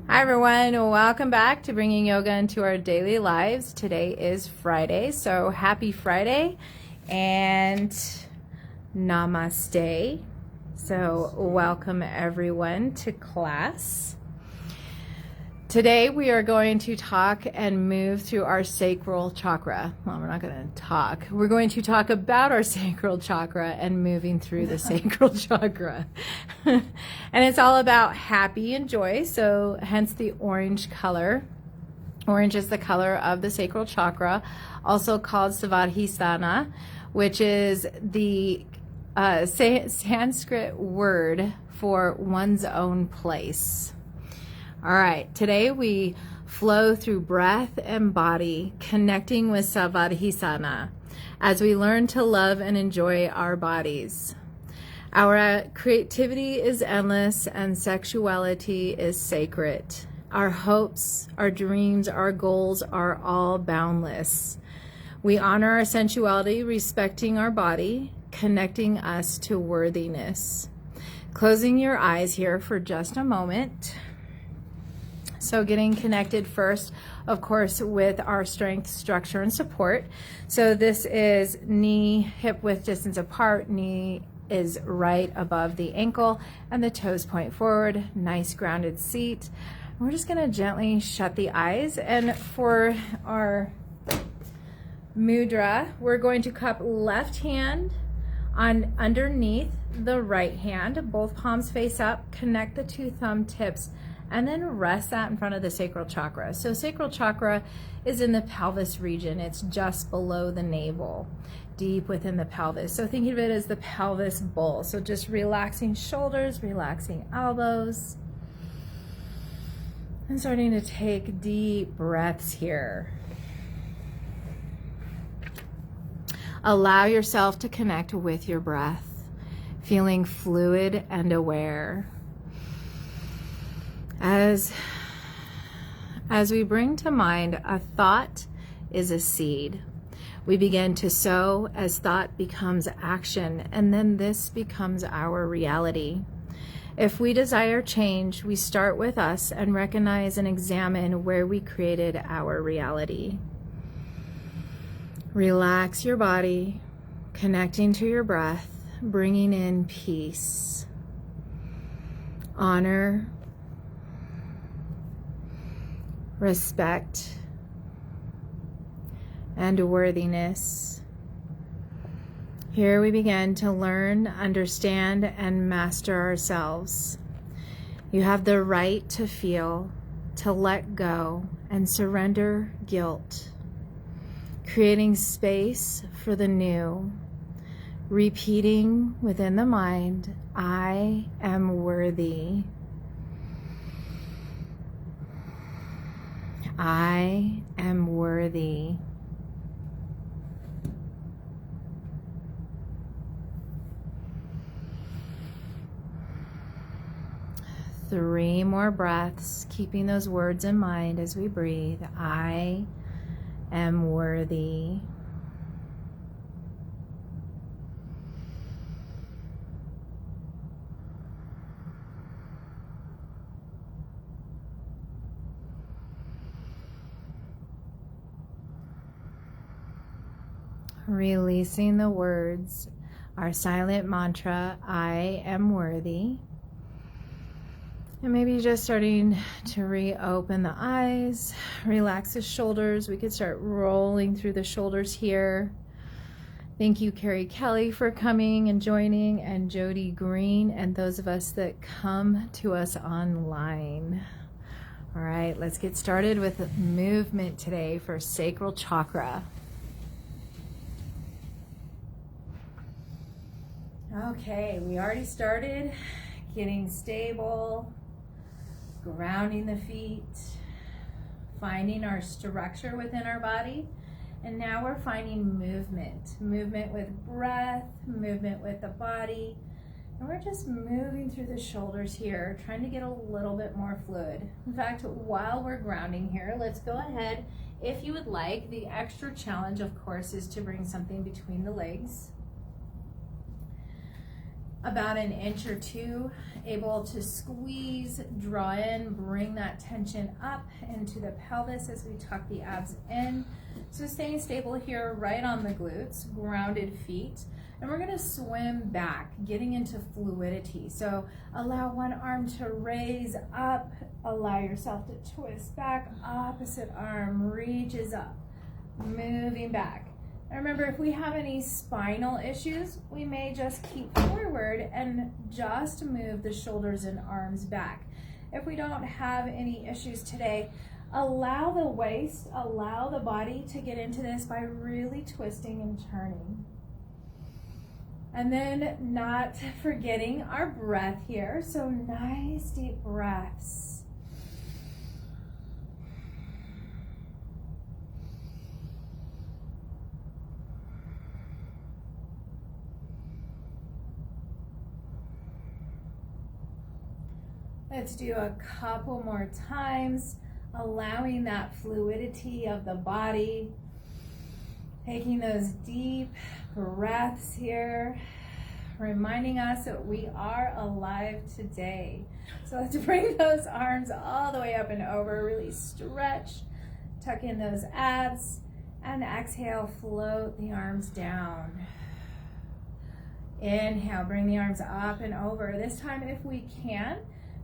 Hi everyone, welcome back to bringing yoga into our daily lives. Today is Friday, so happy Friday and namaste. So welcome everyone to class. Today we are going to talk and move through our sacral chakra. Well, we're not going to talk. We're going to talk about our sacral chakra and moving through the sacral chakra. And it's all about happy and joy, so hence the orange color. Orange is the color of the sacral chakra, also called Svadhishthana, which is the Sanskrit word for one's own place. All right, today we flow through breath and body, connecting with Svadhishthana as we learn to love and enjoy our bodies. Our creativity is endless and sexuality is sacred. Our hopes, our dreams, our goals are all boundless. We honor our sensuality, respecting our body, connecting us to worthiness. Closing your eyes here for just a moment. So getting connected first, of course, with our strength, structure, and support. So this is knee, hip width distance apart. Knee is right above the ankle and the toes point forward. Nice grounded seat. We're just going to gently shut the eyes. And for our mudra, we're going to cup left hand on underneath the right hand. Both palms face up. Connect the two thumb tips. And then rest that in front of the sacral chakra. So sacral chakra is in the pelvis region. It's just below the navel, deep within the pelvis. So think of it as the pelvis bowl. So just relaxing shoulders, relaxing elbows, and starting to take deep breaths here. Allow yourself to connect with your breath, feeling fluid and aware. As we bring to mind, a thought is a seed. We begin to sow as thought becomes action, and then this becomes our reality. If we desire change, we start with us and recognize and examine where we created our reality. Relax your body, connecting to your breath, bringing in peace, honor, respect, and worthiness. Here we begin to learn, understand, and master ourselves. You have the right to feel, to let go, and surrender guilt, creating space for the new, repeating within the mind, I am worthy. I am worthy. Three more breaths, keeping those words in mind as we breathe. I am worthy. Releasing the words, our silent mantra, I am worthy. And maybe just starting to reopen the eyes, relax the shoulders. We could start rolling through the shoulders here. Thank you, Carrie Kelly, for coming and joining, and Jody Green, and those of us that come to us online. All right, let's get started with movement today for sacral chakra. Okay, we already started getting stable, grounding the feet, finding our structure within our body, and now we're finding movement with breath, movement with the body, and we're just moving through the shoulders here, trying to get a little bit more fluid. In fact, while we're grounding here, let's go ahead, if you would like. The extra challenge, of course, is to bring something between the legs. about an inch or two, able to squeeze, draw in, bring that tension up into the pelvis as we tuck the abs in. So staying stable here, right on the glutes, grounded feet. And we're gonna swim back, getting into fluidity. So allow one arm to raise up, allow yourself to twist back, opposite arm reaches up, moving back. And remember, if we have any spinal issues, we may just keep forward and just move the shoulders and arms back. If we don't have any issues today, allow the waist, allow the body to get into this by really twisting and turning. And then not forgetting our breath here. So nice deep breaths. Let's do a couple more times, allowing that fluidity of the body. Taking those deep breaths here, reminding us that we are alive today. So let's bring those arms all the way up and over, really stretch, tuck in those abs, and exhale, float the arms down. Inhale, bring the arms up and over. This time, if we can,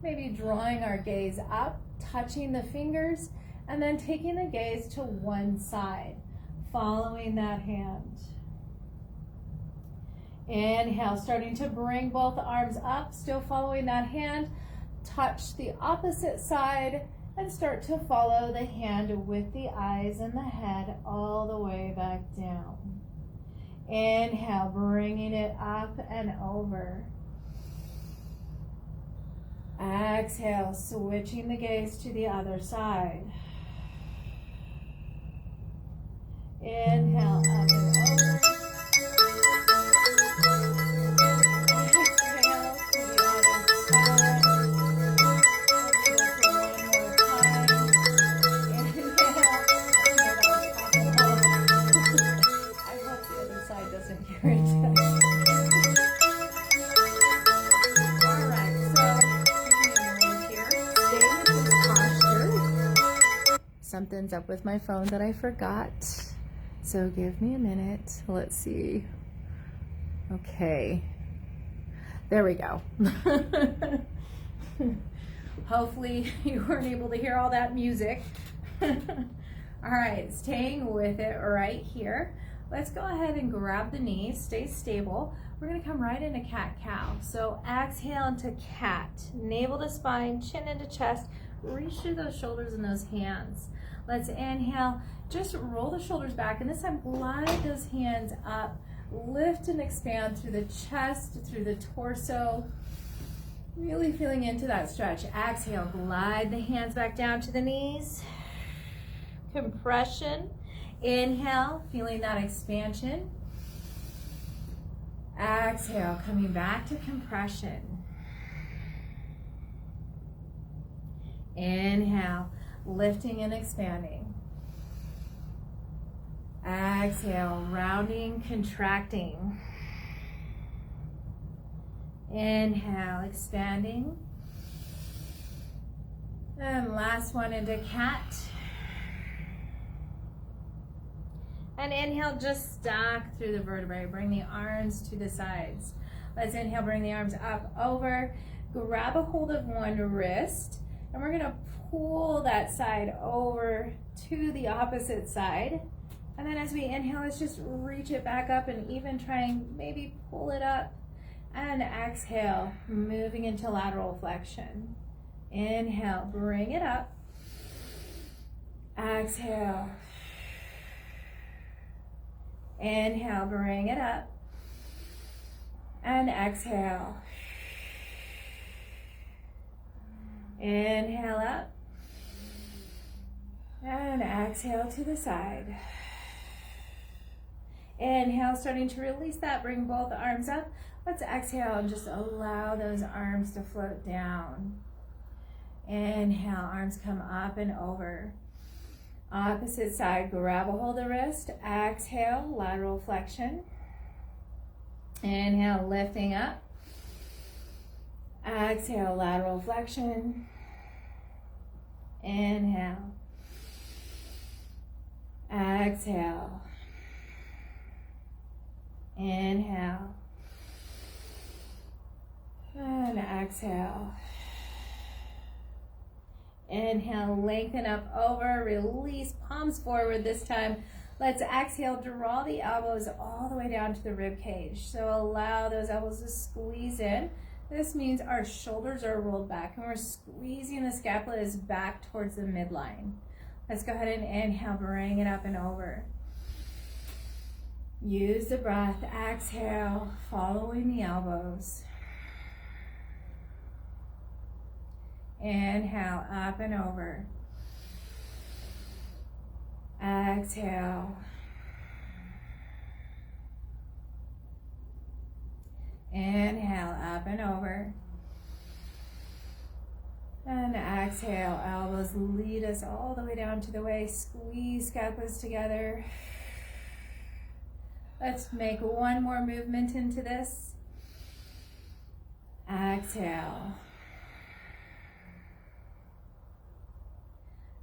maybe drawing our gaze up, touching the fingers, and then taking the gaze to one side. Following that hand. Inhale, starting to bring both arms up, still following that hand. Touch the opposite side and start to follow the hand with the eyes and the head all the way back down. Inhale, bringing it up and over. Exhale, switching the gaze to the other side. Inhale, up and over. Exhale to the other side. Let's go for one more time. Inhale. I hope the other side doesn't hear it. All right, so here. Stay with this posture. Something's up with my phone that I forgot. So give me a minute. Let's see. Okay. There we go. Hopefully you weren't able to hear all that music. All right, staying with it right here. Let's go ahead and grab the knees, stay stable. We're gonna come right into cat-cow. So exhale into cat, navel to spine, chin into chest, reach through those shoulders and those hands. Let's inhale, just roll the shoulders back, and this time glide those hands up, lift and expand through the chest, through the torso, really feeling into that stretch. Exhale, glide the hands back down to the knees, compression. Inhale, feeling that expansion. Exhale, coming back to compression. Inhale, lifting and expanding. Exhale, rounding, contracting. Inhale, expanding. And last one into cat. And inhale, just stack through the vertebrae. Bring the arms to the sides. Let's inhale, bring the arms up, over. Grab a hold of one wrist. And we're gonna pull that side over to the opposite side. And then as we inhale, let's just reach it back up and even try and maybe pull it up. And exhale, moving into lateral flexion. Inhale, bring it up. Exhale. Inhale, bring it up. And exhale. Inhale up. And exhale to the side. Inhale, starting to release that, bring both arms up. Let's exhale and just allow those arms to float down. Inhale, arms come up and over. Opposite side, grab a hold of the wrist. Exhale, lateral flexion. Inhale, lifting up. Exhale, lateral flexion. Inhale. Exhale. Inhale. And exhale. Inhale, lengthen up over, release, palms forward this time. Let's exhale, draw the elbows all the way down to the rib cage. So allow those elbows to squeeze in. This means our shoulders are rolled back and we're squeezing the scapulas back towards the midline. Let's go ahead and inhale, bring it up and over. Use the breath, exhale, following the elbows. Inhale, up and over. Exhale. Inhale, up and over. And exhale, elbows lead us all the way down to the waist. Squeeze scapulas together. Let's make one more movement into this. Exhale.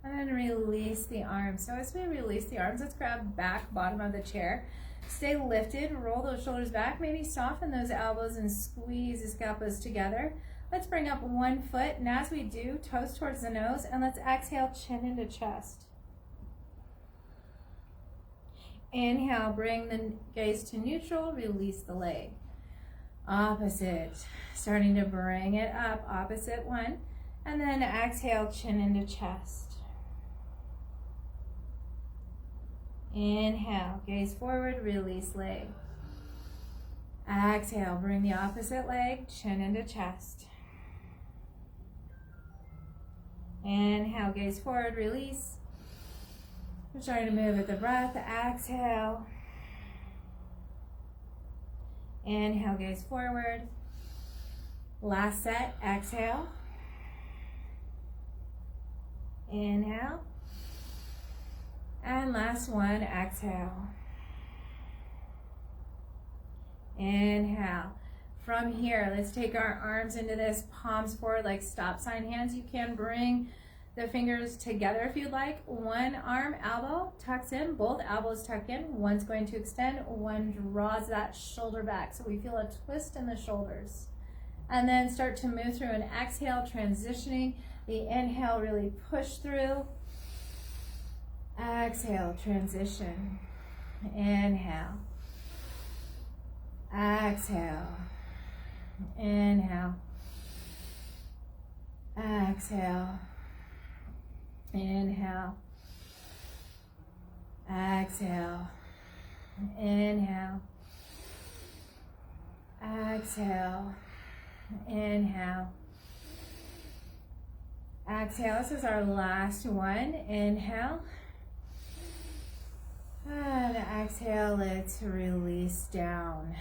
And then release the arms. So as we release the arms, let's grab back bottom of the chair. Stay lifted, roll those shoulders back, maybe soften those elbows and squeeze the scapulas together. Let's bring up one foot, and as we do, toes towards the nose, and let's exhale, chin into chest. Inhale, bring the gaze to neutral, release the leg. Opposite, starting to bring it up, opposite one, and then exhale, chin into chest. Inhale, gaze forward, release leg. Exhale, bring the opposite leg, chin into chest. Inhale, gaze forward, release. We're starting to move with the breath. Exhale. Inhale, gaze forward. Last set, exhale. Inhale. And last one, exhale. Inhale. From here, let's take our arms into this, palms forward like stop sign hands. You can bring the fingers together if you'd like. One arm, elbow, tucks in, both elbows tuck in. One's going to extend, one draws that shoulder back. So we feel a twist in the shoulders. And then start to move through an exhale, transitioning. The inhale, really push through. Exhale, transition. Inhale. Exhale. Inhale. Exhale. Inhale. Exhale. Inhale. Exhale. Inhale. Exhale. This is our last one. Inhale. And exhale, let's release down.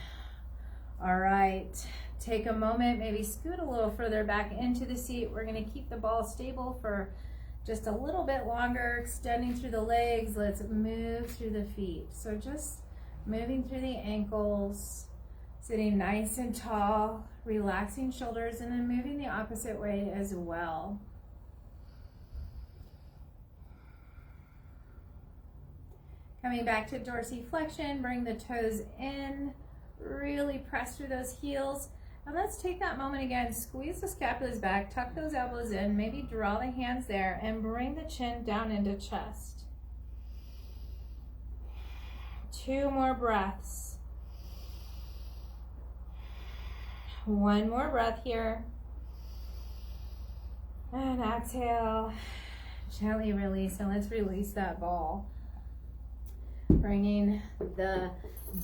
All right, take a moment, maybe scoot a little further back into the seat. We're gonna keep the ball stable for just a little bit longer, extending through the legs. Let's move through the feet. So just moving through the ankles, sitting nice and tall, relaxing shoulders, and then moving the opposite way as well. Coming back to dorsiflexion, bring the toes in, really press through those heels. And let's take that moment again, squeeze the scapulas back, tuck those elbows in, maybe draw the hands there, and bring the chin down into chest. 2 more breaths. 1 more breath here. And exhale, gently release, and let's release that ball. Bringing the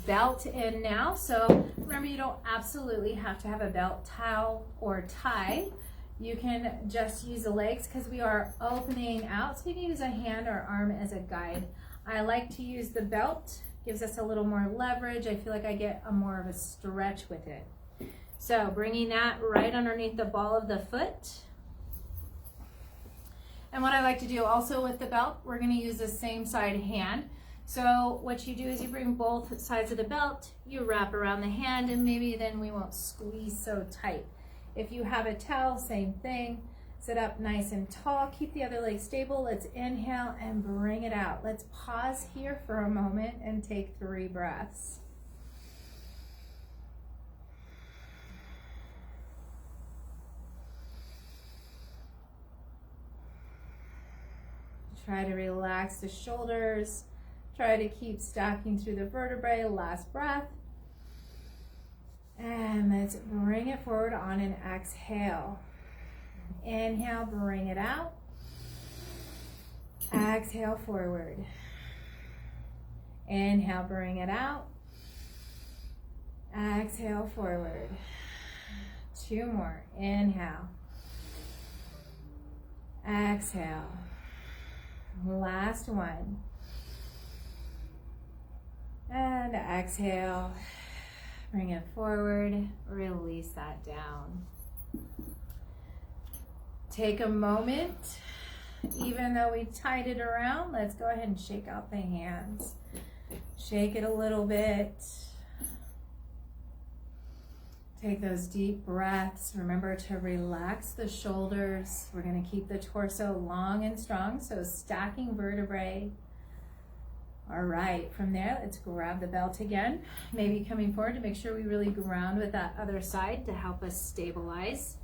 belt in now. So remember, you don't absolutely have to have a belt, towel, or tie. You can just use the legs because we are opening out. So you can use a hand or arm as a guide. I like to use the belt. Gives us a little more leverage. I feel like I get a more of a stretch with it. So bringing that right underneath the ball of the foot. And what I like to do also with the belt, we're going to use the same side hand. So what you do is you bring both sides of the belt, you wrap around the hand, and maybe then we won't squeeze so tight. If you have a towel, same thing. Sit up nice and tall. Keep the other leg stable. Let's inhale and bring it out. Let's pause here for a moment and take 3 breaths. Try to relax the shoulders. Try to keep stacking through the vertebrae. Last breath. And let's bring it forward on an exhale. Inhale, bring it out. Exhale, forward. Inhale, bring it out. Exhale, forward. 2 more. Inhale. Exhale. Last one. And exhale. Bring it forward. Release that down. Take a moment. Even though we tied it around, let's go ahead and shake out the hands. Shake it a little bit. Take those deep breaths. Remember to relax the shoulders. We're going to keep the torso long and strong, so stacking vertebrae. All right, from there, let's grab the belt again. Maybe coming forward to make sure we really ground with that other side to help us stabilize.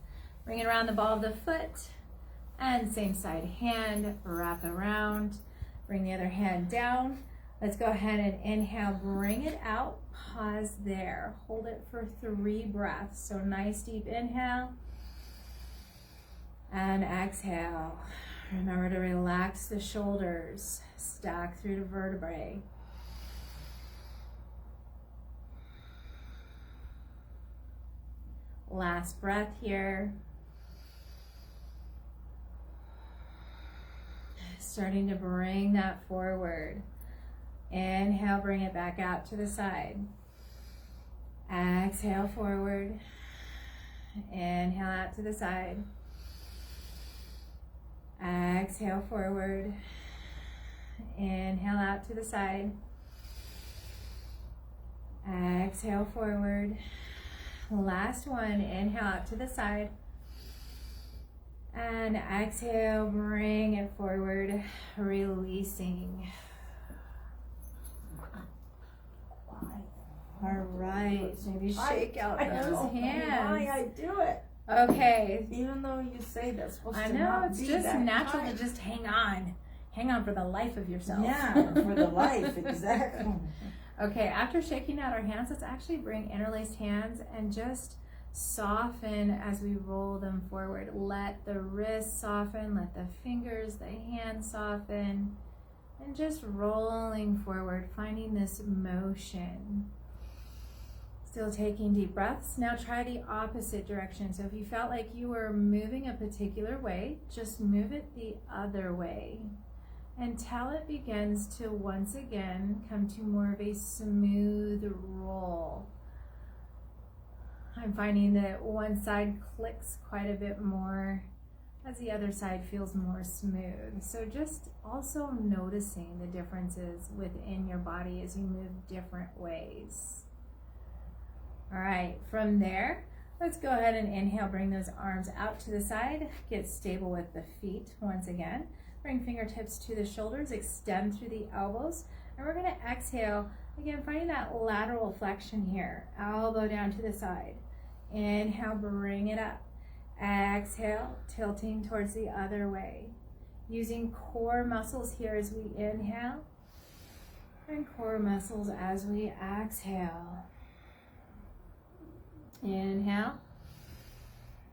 Bring it around the ball of the foot. And same side hand, wrap around. Bring the other hand down. Let's go ahead and inhale, bring it out. Pause there. Hold it for 3 breaths. So nice deep inhale. And exhale. Remember to relax the shoulders. Stack through the vertebrae. Last breath here. Starting to bring that forward. Inhale, bring it back out to the side. Exhale, forward. Inhale, out to the side. Exhale, forward. Inhale, out to the side. Exhale, forward. Last one. Inhale, out to the side. And exhale, bring it forward, releasing. All right, maybe shake out those hands. Why I do it? Okay. Even though you say that's supposed I to know, not it's be just that natural tight. to just hang on. Hang on for the life of yourself. Yeah, for the life, exactly. Okay, after shaking out our hands, let's actually bring interlaced hands and just soften as we roll them forward. Let the wrists soften, let the fingers, the hands soften, and just rolling forward, finding this motion. Still taking deep breaths. Now try the opposite direction. So if you felt like you were moving a particular way, just move it the other way until it begins to once again come to more of a smooth roll. I'm finding that one side clicks quite a bit more as the other side feels more smooth. So just also noticing the differences within your body as you move different ways. All right, from there, let's go ahead and inhale, bring those arms out to the side, get stable with the feet once again. Bring fingertips to the shoulders, extend through the elbows, and we're gonna exhale, again, finding that lateral flexion here, elbow down to the side. Inhale, bring it up. Exhale, tilting towards the other way. Using core muscles here as we inhale, and core muscles as we exhale. Inhale.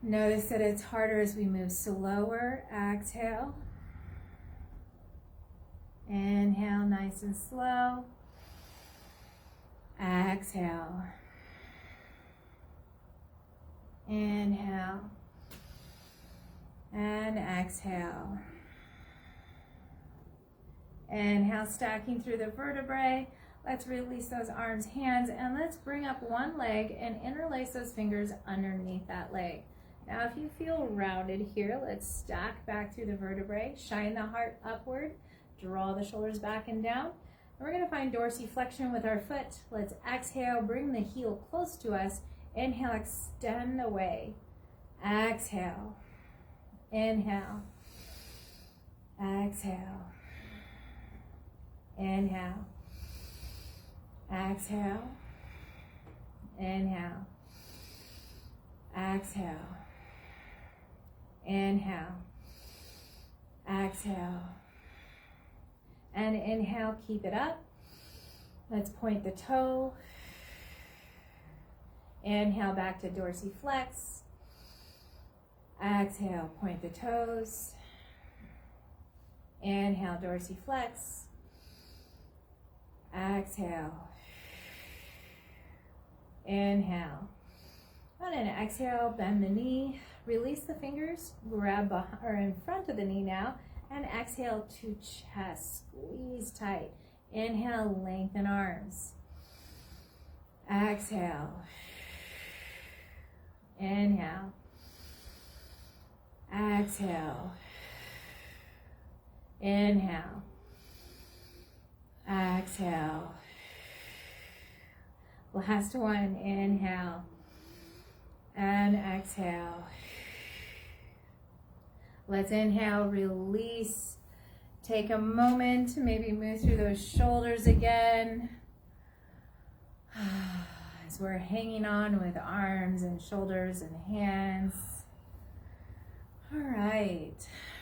Notice that it's harder as we move slower. Exhale. Inhale, nice and slow. Exhale. Inhale. And exhale. Inhale, stacking through the vertebrae. Let's release those arms, hands, and let's bring up one leg and interlace those fingers underneath that leg. Now, if you feel rounded here, let's stack back through the vertebrae, shine the heart upward, draw the shoulders back and down. And we're gonna find dorsiflexion with our foot. Let's exhale, bring the heel close to us. Inhale, extend away. Exhale. Inhale. Exhale. Inhale. Exhale. Inhale. Exhale. Inhale. Exhale. And inhale, keep it up. Let's point the toe. Inhale back to dorsiflex. Exhale, point the toes. Inhale, dorsiflex. Exhale. Inhale. And then exhale, bend the knee. Release the fingers, grab in front of the knee now, and exhale to chest. Squeeze tight. Inhale, lengthen arms. Exhale. Inhale. Exhale. Inhale. Exhale. Last one, inhale. And exhale. Let's inhale, release. Take a moment to maybe move through those shoulders again. As we're hanging on with arms and shoulders and hands. All right,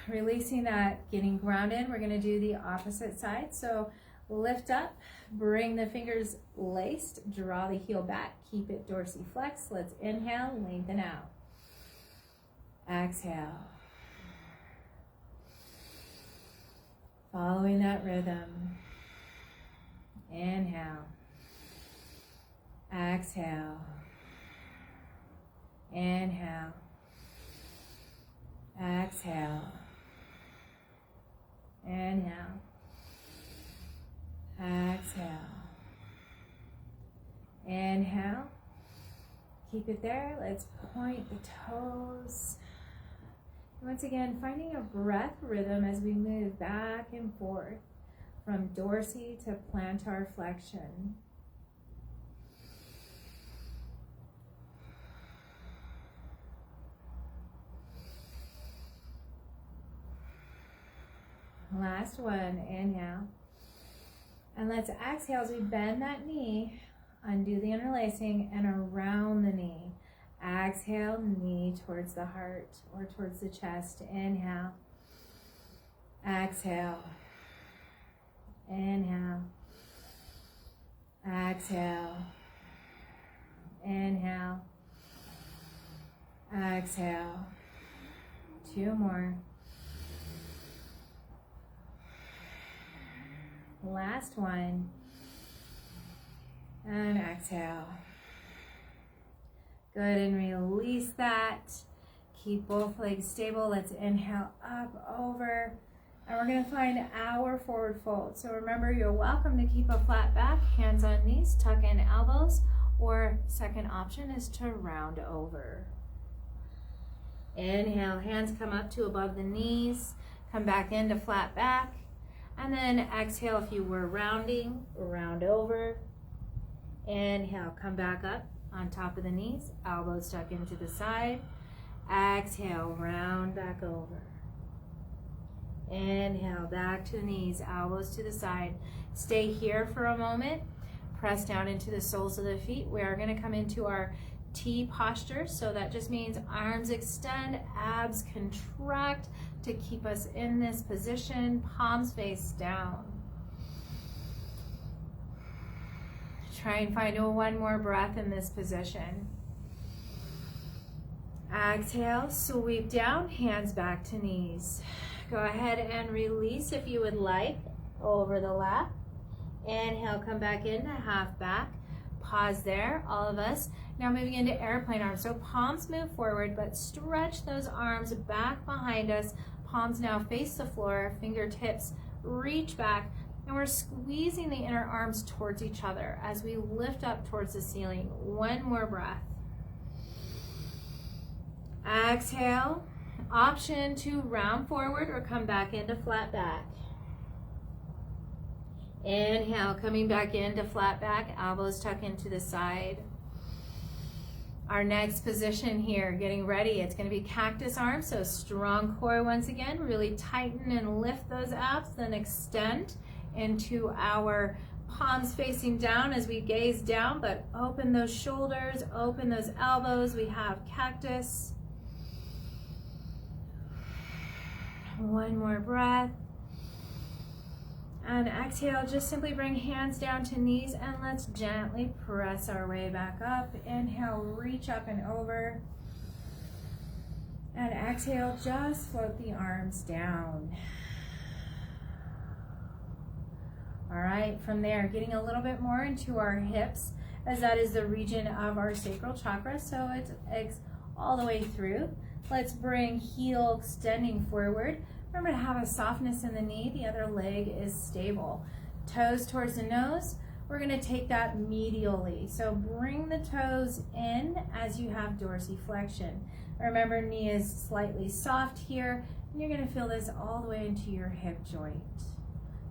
releasing that, getting grounded. We're gonna do the opposite side. So lift up, bring the fingers laced, draw the heel back, keep it dorsiflex. Let's inhale, lengthen out. Exhale. Following that rhythm. Inhale. Exhale. Inhale. Exhale. Inhale. Exhale. Inhale. Keep it there. Let's point the toes. Once again, finding a breath rhythm as we move back and forth from dorsi to plantar flexion. Last one, inhale. And let's exhale as we bend that knee, undo the interlacing, and around the knee. Exhale, knee towards the heart or towards the chest. Inhale. Exhale. Inhale. Exhale. Inhale. Exhale. Two more. Last one. And exhale. Good, and release that. Keep both legs stable. Let's inhale up, over. And we're gonna find our forward fold. So remember, you're welcome to keep a flat back, hands on knees, tuck in elbows, or second option is to round over. Inhale, hands come up to above the knees, come back into flat back. And then exhale, if you were rounding, round over. Inhale, come back up on top of the knees, elbows stuck into the side. Exhale, round back over. Inhale, back to the knees, elbows to the side. Stay here for a moment. Press down into the soles of the feet. We are going to come into our T posture. So that just means arms extend, abs contract to keep us in this position, palms face down. Try and find one more breath in this position. Exhale, sweep down, hands back to knees. Go ahead and release if you would like over the lap. Inhale, come back into half back. Pause there, all of us. Now moving into airplane arms. So palms move forward, but stretch those arms back behind us. Palms now face the floor, fingertips reach back. And we're squeezing the inner arms towards each other as we lift up towards the ceiling. One more breath. Exhale. Option to round forward or come back into flat back. Inhale, coming back into flat back, elbows tuck into the side. Our next position here, getting ready, it's going to be cactus arms, so strong core once again, really tighten and lift those abs, then extend into our palms facing down as we gaze down, but open those shoulders, open those elbows. We have cactus. One more breath. And exhale, just simply bring hands down to knees and let's gently press our way back up. Inhale, reach up and over. And exhale, just float the arms down. All right, from there, getting a little bit more into our hips, as that is the region of our sacral chakra, so it's all the way through. Let's bring heel extending forward. Remember to have a softness in the knee, the other leg is stable. Toes towards the nose, we're gonna take that medially. So bring the toes in as you have dorsiflexion. Remember, knee is slightly soft here, and you're gonna feel this all the way into your hip joint.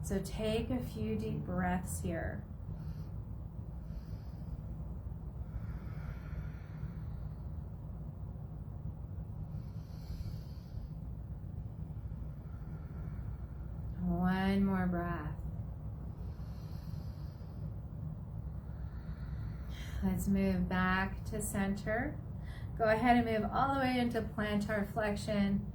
So take a few deep breaths here. One more breath. Let's move back to center. Go ahead and move all the way into plantar flexion.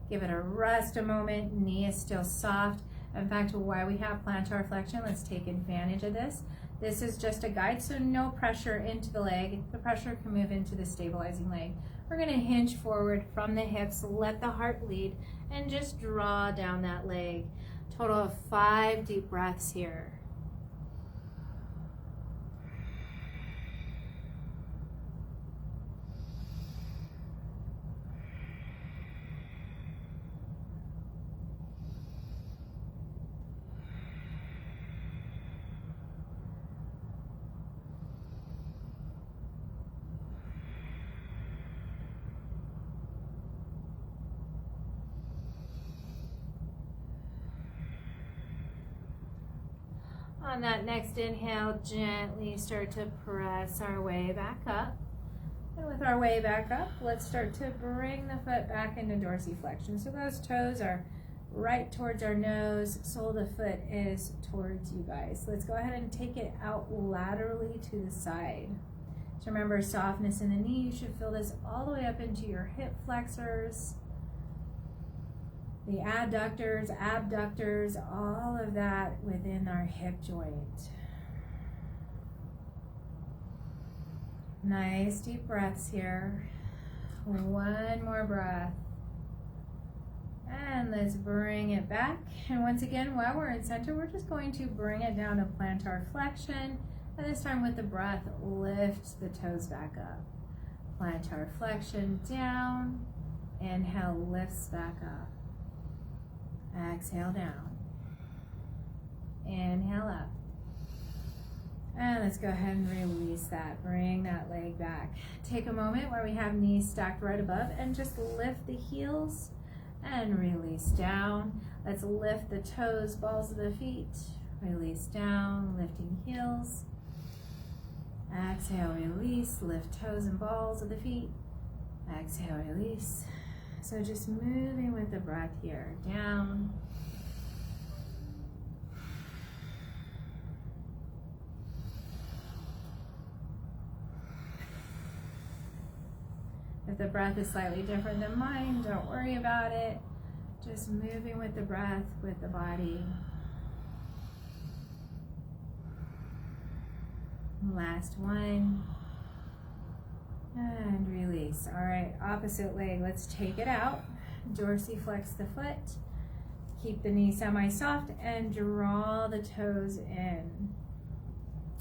Give it a rest a moment. Knee is still soft. In fact, while we have plantar flexion, let's take advantage of this. This is just a guide, so no pressure into the leg. The pressure can move into the stabilizing leg. We're gonna hinge forward from the hips, let the heart lead, and just draw down that leg. Total of 5 deep breaths here. On that next inhale, gently start to press our way back up. And with our way back up, let's start to bring the foot back into dorsiflexion. So those toes are right towards our nose, sole of the foot is towards you guys. Let's go ahead and take it out laterally to the side. So remember, softness in the knee, you should feel this all the way up into your hip flexors, the adductors, abductors, all of that within our hip joint. Nice deep breaths here. One more breath. And let's bring it back. And once again, while we're in center, we're just going to bring it down to plantar flexion. And this time with the breath, lift the toes back up. Plantar flexion down. Inhale, lifts back up. Exhale down. Inhale up. And let's go ahead and release that. Bring that leg back. Take a moment where we have knees stacked right above and just lift the heels and release down. Let's lift the toes, balls of the feet. Release down, lifting heels. Exhale, release, lift toes and balls of the feet. Exhale, release. So just moving with the breath here, down. If the breath is slightly different than mine, don't worry about it. Just moving with the breath, with the body. Last one. And release. All right, opposite leg, let's take it out. Dorsiflex the foot. Keep the knee semi-soft and draw the toes in.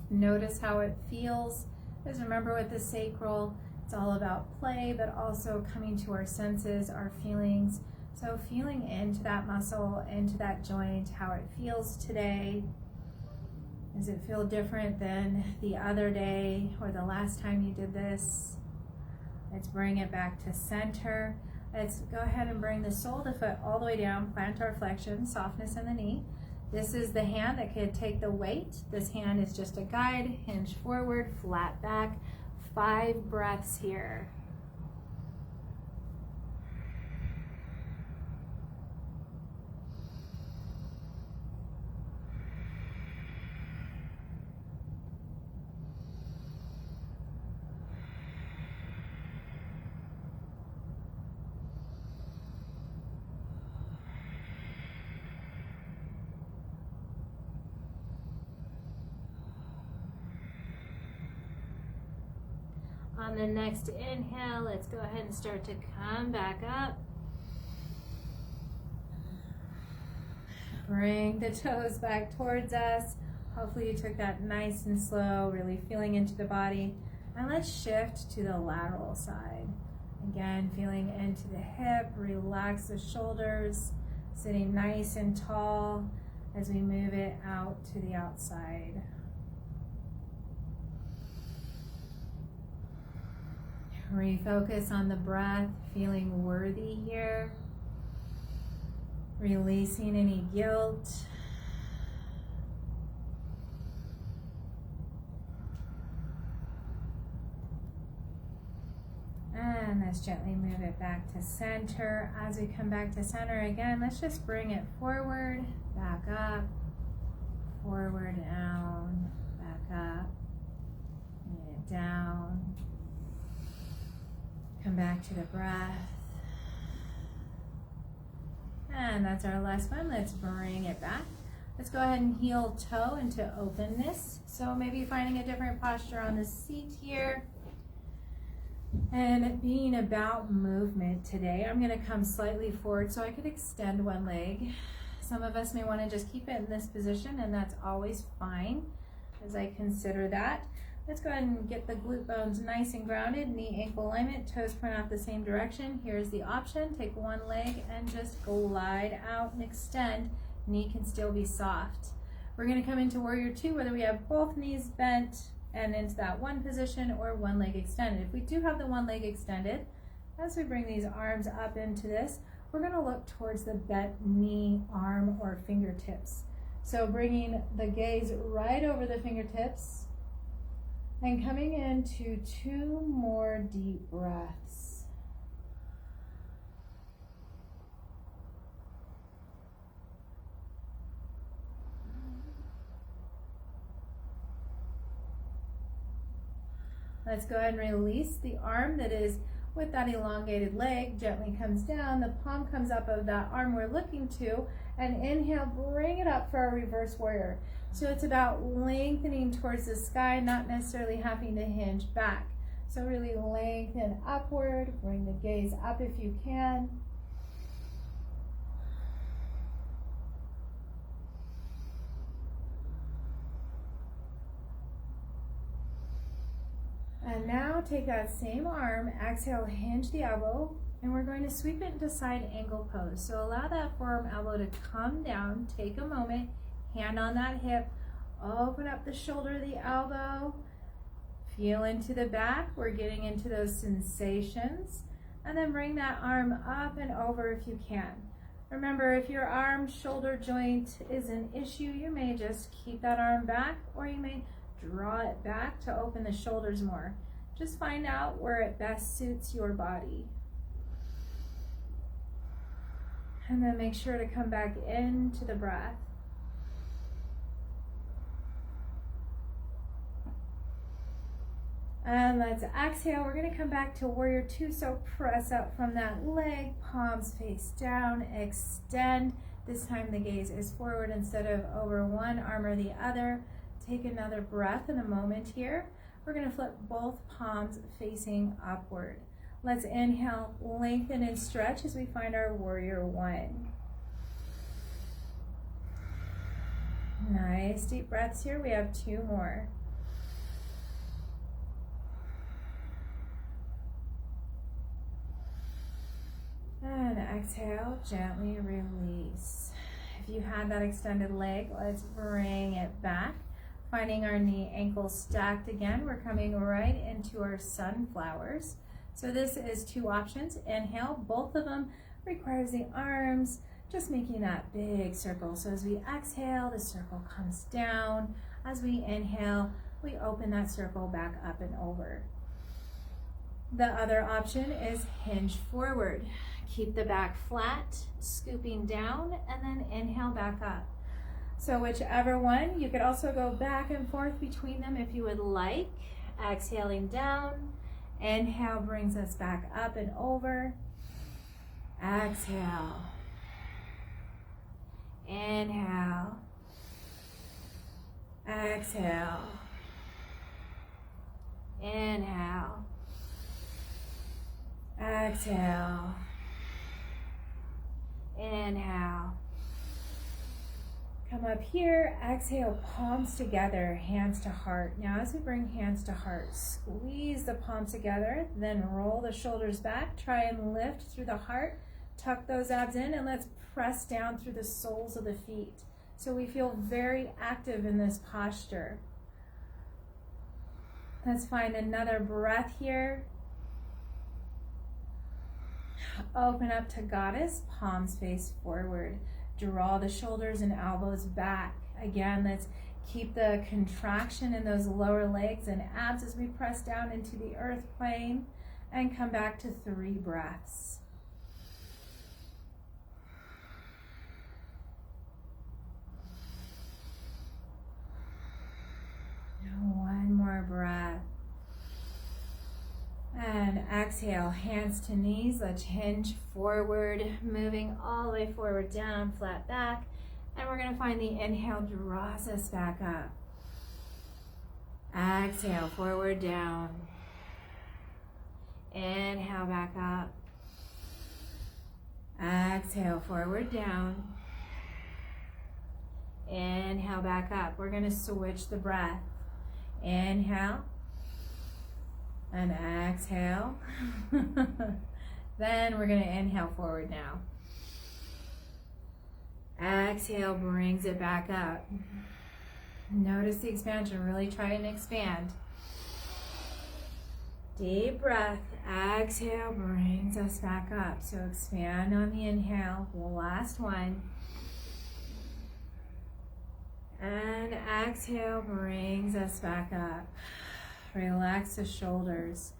Notice how it feels. Because remember, with the sacral, it's all about play, but also coming to our senses, our feelings. So feeling into that muscle, into that joint, how it feels today. Does it feel different than the other day or the last time you did this? Let's bring it back to center. Let's go ahead and bring the sole of the foot all the way down, plantar flexion, softness in the knee. This is the hand that could take the weight. This hand is just a guide, hinge forward, flat back, 5 breaths here. On the next inhale, let's go ahead and start to come back up. Bring the toes back towards us. Hopefully you took that nice and slow, really feeling into the body. And let's shift to the lateral side. Again, feeling into the hip, relax the shoulders, sitting nice and tall as we move it out to the outside. Refocus on the breath, feeling worthy here. Releasing any guilt. And let's gently move it back to center. As we come back to center again, let's just bring it forward, back up, forward, down, back up, bring it down. Come back to the breath. And that's our last one. Let's bring it back. Let's go ahead and heel toe into openness. So maybe finding a different posture on the seat here. And being about movement today, I'm going to come slightly forward so I could extend one leg. Some of us may want to just keep it in this position, and that's always fine as I consider that. Let's go ahead and get the glute bones nice and grounded, knee ankle alignment, toes point out the same direction. Here's the option. Take one leg and just glide out and extend. Knee can still be soft. We're going to come into warrior 2, whether we have both knees bent and into that one position or one leg extended. If we do have the one leg extended, as we bring these arms up into this, we're going to look towards the bent knee, arm, or fingertips. So bringing the gaze right over the fingertips, and coming into 2 more deep breaths. Let's go ahead and release the arm that is with that elongated leg. Gently comes down, the palm comes up of that arm we're looking to, and inhale, bring it up for our reverse warrior. So it's about lengthening towards the sky, not necessarily having to hinge back. So really lengthen upward, bring the gaze up if you can. And now take that same arm, exhale, hinge the elbow, and we're going to sweep it into side angle pose. So allow that forearm elbow to come down, take a moment, hand on that hip, open up the shoulder, the elbow, feel into the back. We're getting into those sensations. And then bring that arm up and over if you can. Remember, if your arm shoulder joint is an issue, you may just keep that arm back, or you may draw it back to open the shoulders more. Just find out where it best suits your body. And then make sure to come back into the breath. And let's exhale. We're going to come back to warrior 2. So press up from that leg, palms face down, extend. This time the gaze is forward instead of over one arm or the other. Take another breath in a moment here. We're going to flip both palms facing upward. Let's inhale, lengthen and stretch as we find our warrior 1. Nice deep breaths here. We have 2 more. And exhale, gently release. If you had that extended leg, let's bring it back. Finding our knee ankle stacked again, we're coming right into our sunflowers. So this is 2 options. Inhale, both of them requires the arms, just making that big circle. So as we exhale, the circle comes down. As we inhale, we open that circle back up and over. The other option is hinge forward. Keep the back flat, scooping down, and then inhale back up. So whichever one, you could also go back and forth between them if you would like. Exhaling down, inhale brings us back up and over. Exhale. Inhale. Exhale. Inhale. Exhale. Inhale. Come up here, exhale, palms together, hands to heart. Now as we bring hands to heart, squeeze the palms together, then roll the shoulders back. Try and lift through the heart, tuck those abs in, and let's press down through the soles of the feet. So we feel very active in this posture. Let's find another breath here. Open up to goddess, palms face forward. Draw the shoulders and elbows back. Again, let's keep the contraction in those lower legs and abs as we press down into the earth plane and come back to 3 breaths. One more breath. And exhale, hands to knees. Let's hinge forward, moving all the way forward, down, flat back. And we're going to find the inhale draws us back up. Exhale, forward, down. Inhale, back up. Exhale, forward, down. Inhale, back up. We're going to switch the breath. Inhale. And exhale. Then we're going to inhale forward now. Exhale brings it back up. Notice the expansion. Really try and expand. Deep breath. Exhale brings us back up. So expand on the inhale. Last one. And exhale brings us back up. Relax the shoulders.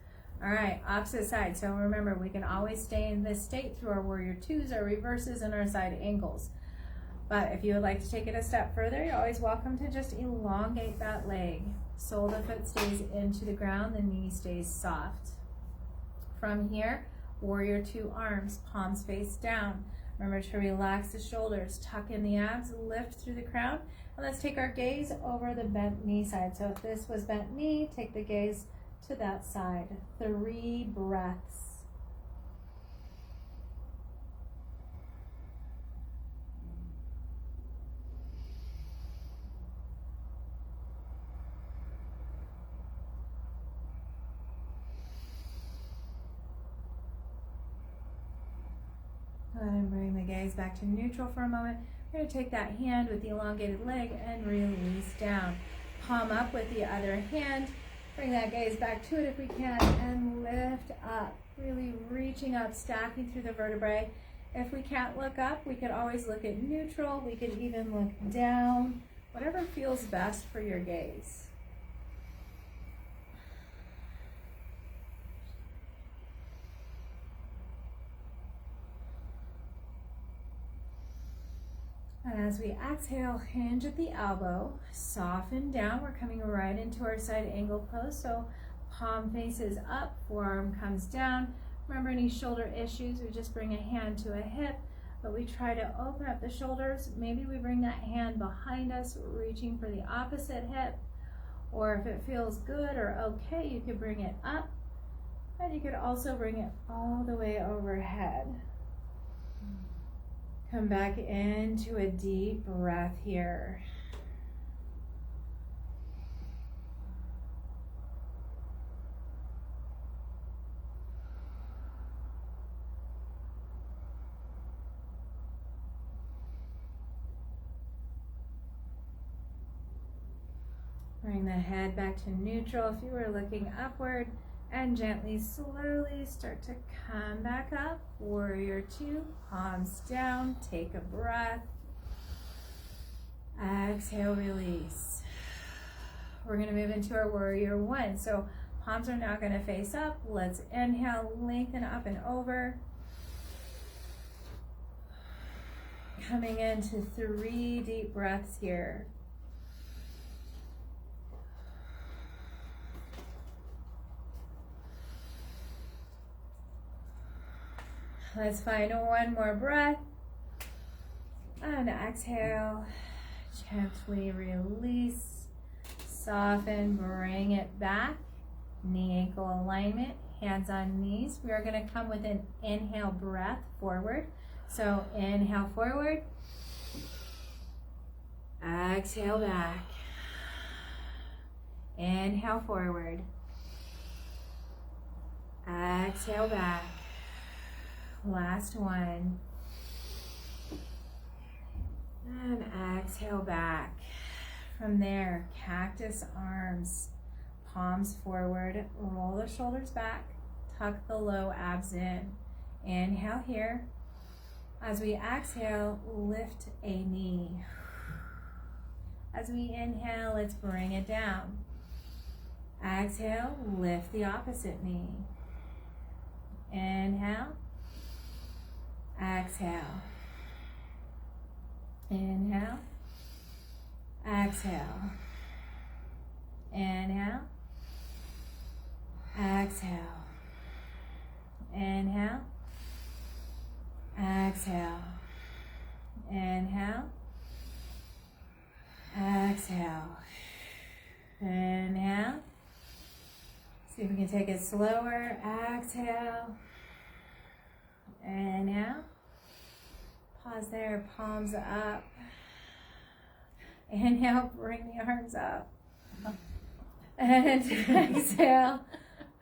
All right, opposite side. So remember, we can always stay in this state through our warrior twos, our reverses, and our side angles. But if you would like to take it a step further, you're always welcome to just elongate that leg. Sole of the foot stays into the ground, the knee stays soft. From here, warrior two arms, palms face down. Remember to relax the shoulders, tuck in the abs, lift through the crown. And let's take our gaze over the bent knee side. So if this was bent knee, take the gaze to that side. 3 breaths. Go ahead and bring the gaze back to neutral for a moment. We're going to take that hand with the elongated leg and release down. Palm up with the other hand. Bring that gaze back to it if we can and lift up. Really reaching up, stacking through the vertebrae. If we can't look up, we could always look at neutral. We could even look down. Whatever feels best for your gaze. And as we exhale, hinge at the elbow, soften down. We're coming right into our side angle pose. So palm faces up, forearm comes down. Remember any shoulder issues, we just bring a hand to a hip, but we try to open up the shoulders. Maybe we bring that hand behind us, reaching for the opposite hip. Or if it feels good or okay, you could bring it up. And you could also bring it all the way overhead. Come back into a deep breath here. Bring the head back to neutral if you were looking upward, and gently, slowly start to come back up. Warrior two, palms down, take a breath. Exhale, release. We're gonna move into our warrior one. So Palms are now going to face up. Let's inhale, lengthen up and over. Coming into 3 deep breaths here. Let's find one more breath. And exhale. Gently release. Soften, bring it back. Knee ankle alignment, hands on knees. We are going to come with an inhale breath forward. So inhale forward. Exhale back. Inhale forward. Exhale back. Last one. And exhale back. From there, cactus arms, palms forward, roll the shoulders back, tuck the low abs in. Inhale here. As we exhale, lift a knee. As we inhale, let's bring it down. Exhale, lift the opposite knee. Inhale. Exhale. Inhale. Exhale. Inhale. Exhale. Inhale. Exhale. Inhale. Exhale. Inhale. See if we can take it slower. Exhale. Inhale. Pause there, palms up. Inhale, bring the arms up. And exhale,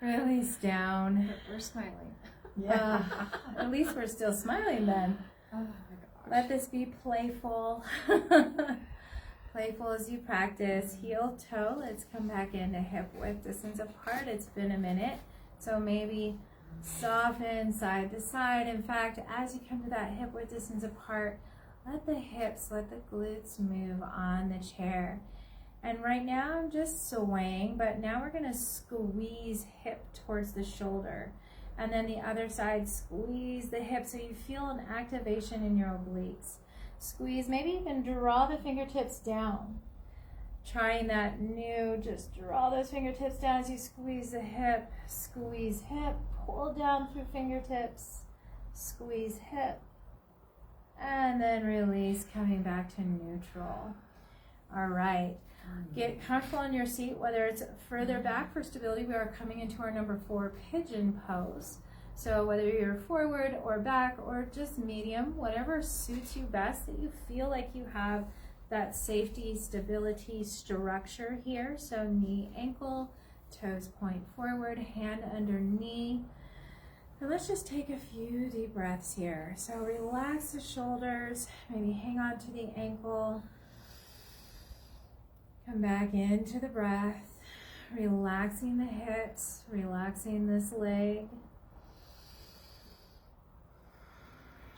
release down. We're smiling. Yeah. At least we're still smiling then. Oh my gosh. Let this be playful. Playful as you practice. Heel toe, let's come back into hip width distance apart. It's been a minute, so maybe soften side to side. In fact, as you come to that hip width distance apart, let the hips, let the glutes move on the chair. And right now I'm just swaying, but now we're gonna squeeze hip towards the shoulder. And then the other side, squeeze the hip so you feel an activation in your obliques. Squeeze, maybe you can draw the fingertips down. Trying that new, just draw those fingertips down as you squeeze the hip. Squeeze hip, pull down through fingertips. Squeeze hip. And then release, coming back to neutral. All right. Get comfortable in your seat, whether it's further back for stability. We are coming into our number 4 pigeon pose. So whether you're forward or back or just medium, whatever suits you best, that you feel like you have that safety, stability, structure here. So knee, ankle, toes point forward, hand under knee. And let's just take a few deep breaths here. So relax the shoulders, maybe hang on to the ankle. Come back into the breath, relaxing the hips, relaxing this leg.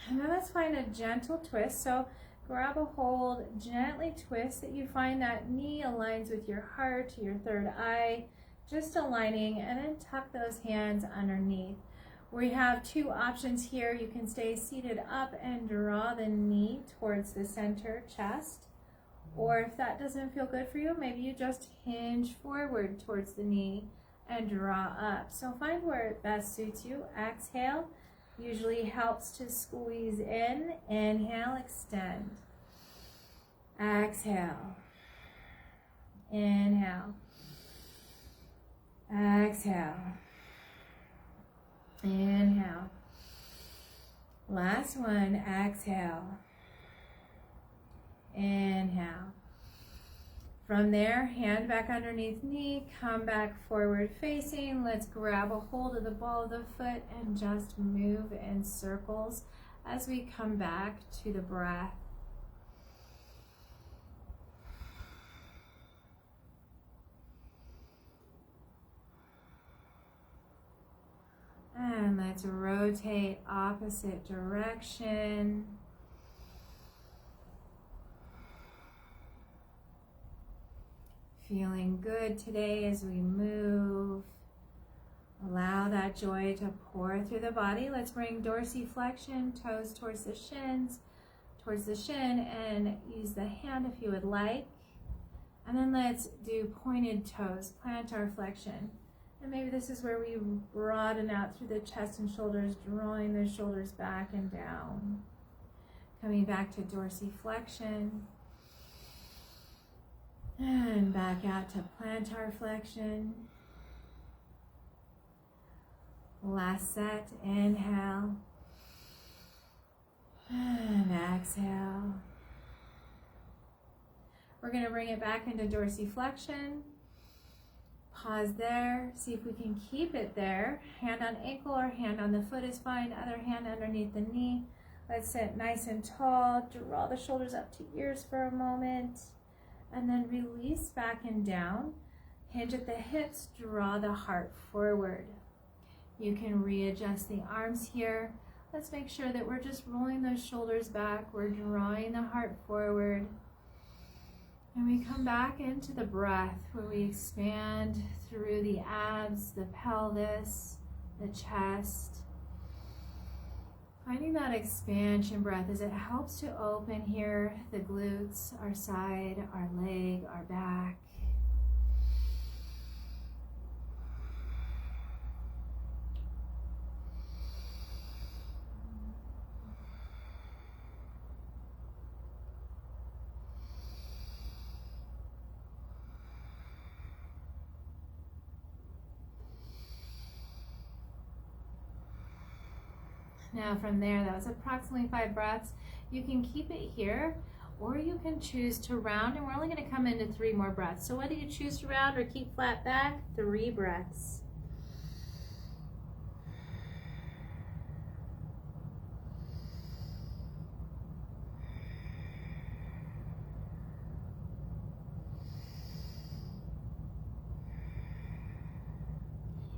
And then let's find a gentle twist. So grab a hold, gently twist that you find that knee aligns with your heart, your third eye, just aligning, and then tuck those hands underneath. We have 2 options here. You can stay seated up and draw the knee towards the center chest. Or if that doesn't feel good for you, maybe you just hinge forward towards the knee and draw up. So find where it best suits you. Exhale usually helps to squeeze in. Inhale, extend. Exhale. Inhale. Exhale. Inhale. Last one, exhale. Inhale. From there, hand back underneath knee, come back forward facing. Let's grab a hold of the ball of the foot and just move in circles as we come back to the breath. And let's rotate opposite direction. Feeling good today as we move. Allow that joy to pour through the body. Let's bring dorsiflexion, toes towards the shins, towards the shin, and use the hand if you would like. And then let's do pointed toes, plantar flexion. And maybe this is where we broaden out through the chest and shoulders, drawing the shoulders back and down. Coming back to dorsiflexion. And back out to plantar flexion. Last set, inhale. And exhale. We're going to bring it back into dorsiflexion. Pause there. See if we can keep it there. Hand on ankle or hand on the foot is fine. Other hand underneath the knee. Let's sit nice and tall. Draw the shoulders up to ears for a moment. And then release back and down. Hinge at the hips. Draw the heart forward. You can readjust the arms here. Let's make sure that we're just rolling those shoulders back. We're drawing the heart forward. And we come back into the breath where we expand through the abs, the pelvis, the chest. Finding that expansion breath as it helps to open here the glutes, our side, our leg, our back. Now from there, that was approximately 5 breaths. You can keep it here, or you can choose to round, and we're only going to come into 3 more breaths. So whether you choose to round or keep flat back, 3 breaths.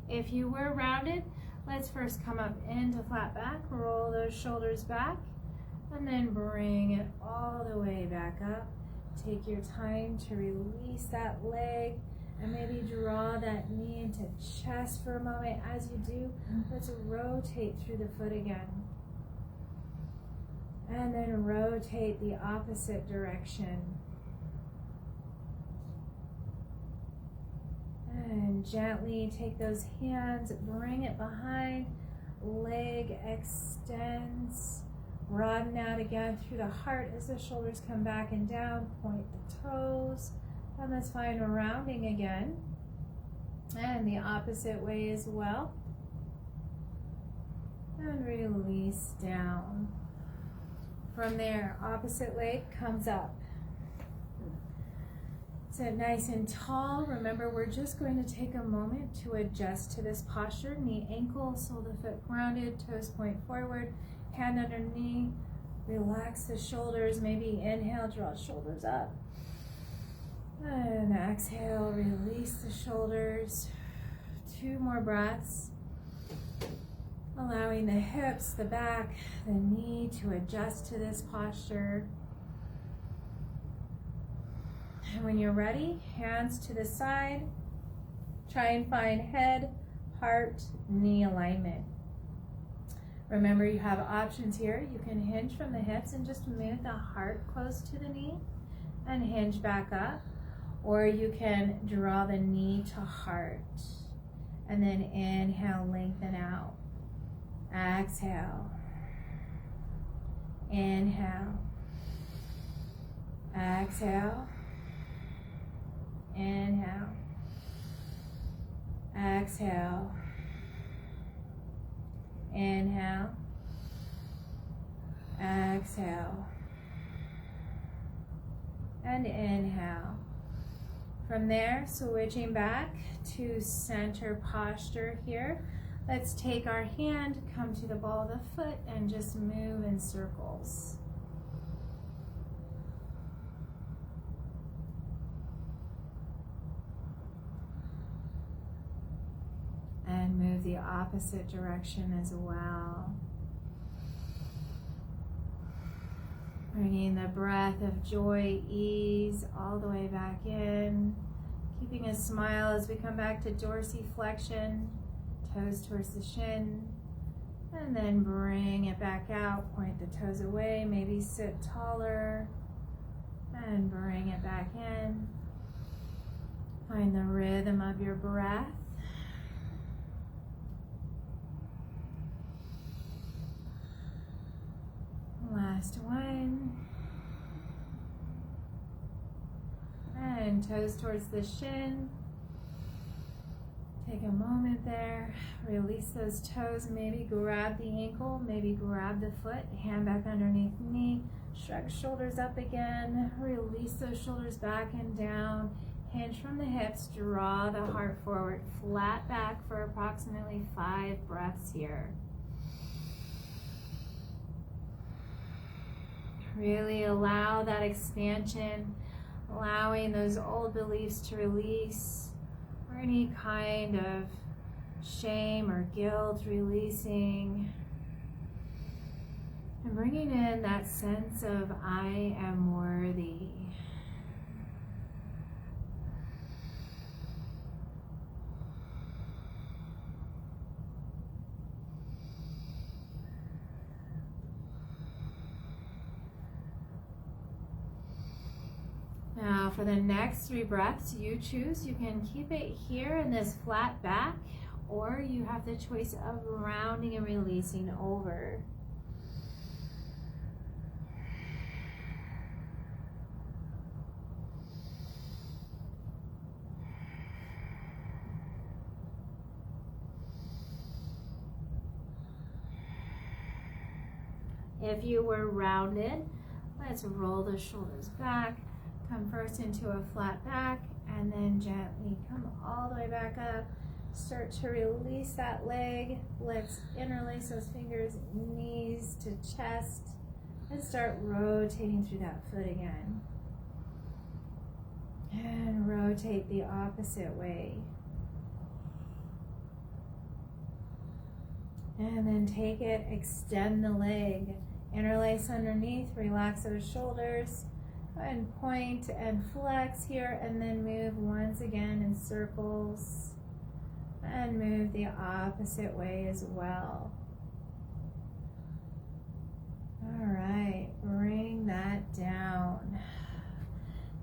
If you were rounded, let's first come up into flat back, roll those shoulders back, and then bring it all the way back up. Take your time to release that leg and maybe draw that knee into chest for a moment. As you do, let's rotate through the foot again. And then rotate the opposite direction. And gently take those hands, bring it behind, leg extends, broaden out again through the heart as the shoulders come back and down, point the toes, and let's find a rounding again, and the opposite way as well, and release down. From there, opposite leg comes up. Sit nice and tall. Remember, we're just going to take a moment to adjust to this posture. Knee, ankle, sole of the foot grounded, toes point forward, hand under knee. Relax the shoulders. Maybe inhale, draw shoulders up. And exhale, release the shoulders. 2 more breaths. Allowing the hips, the back, the knee to adjust to this posture. And when you're ready, hands to the side. Try and find head, heart, knee alignment. Remember, you have options here. You can hinge from the hips and just move the heart close to the knee and hinge back up. Or you can draw the knee to heart. And then inhale, lengthen out. Exhale. Inhale. Exhale. Inhale. Exhale. Inhale. Exhale. And inhale. From there, switching back to center posture here. Let's take our hand, come to the ball of the foot, and just move in circles. And move the opposite direction as well. Bringing the breath of joy, ease all the way back in. Keeping a smile as we come back to dorsiflexion. toes towards the shin. And then bring it back out, point the toes away, maybe sit taller. And bring it back in. Find the rhythm of your breath. Last one. And toes towards the shin. Take a moment there. Release those toes. Maybe grab the ankle. Maybe grab the foot. Hand back underneath the knee. Shrug shoulders up again. Release those shoulders back and down. Hinge from the hips. Draw the heart forward. Flat back for approximately 5 breaths here. Really allow that expansion, allowing those old beliefs to release, or any kind of shame or guilt releasing, and bringing in that sense of I am worthy. Now for the next 3 breaths, you choose. You can keep it here in this flat back, or you have the choice of rounding and releasing over. If you were rounded, let's roll the shoulders back. Come first into a flat back, and then gently come all the way back up. Start to release that leg. Let's interlace those fingers, knees to chest, and start rotating through that foot again. And rotate the opposite way. And then take it, extend the leg. Interlace underneath, relax those shoulders. And point and flex here, and then move once again in circles, and move the opposite way as well. All right, bring that down.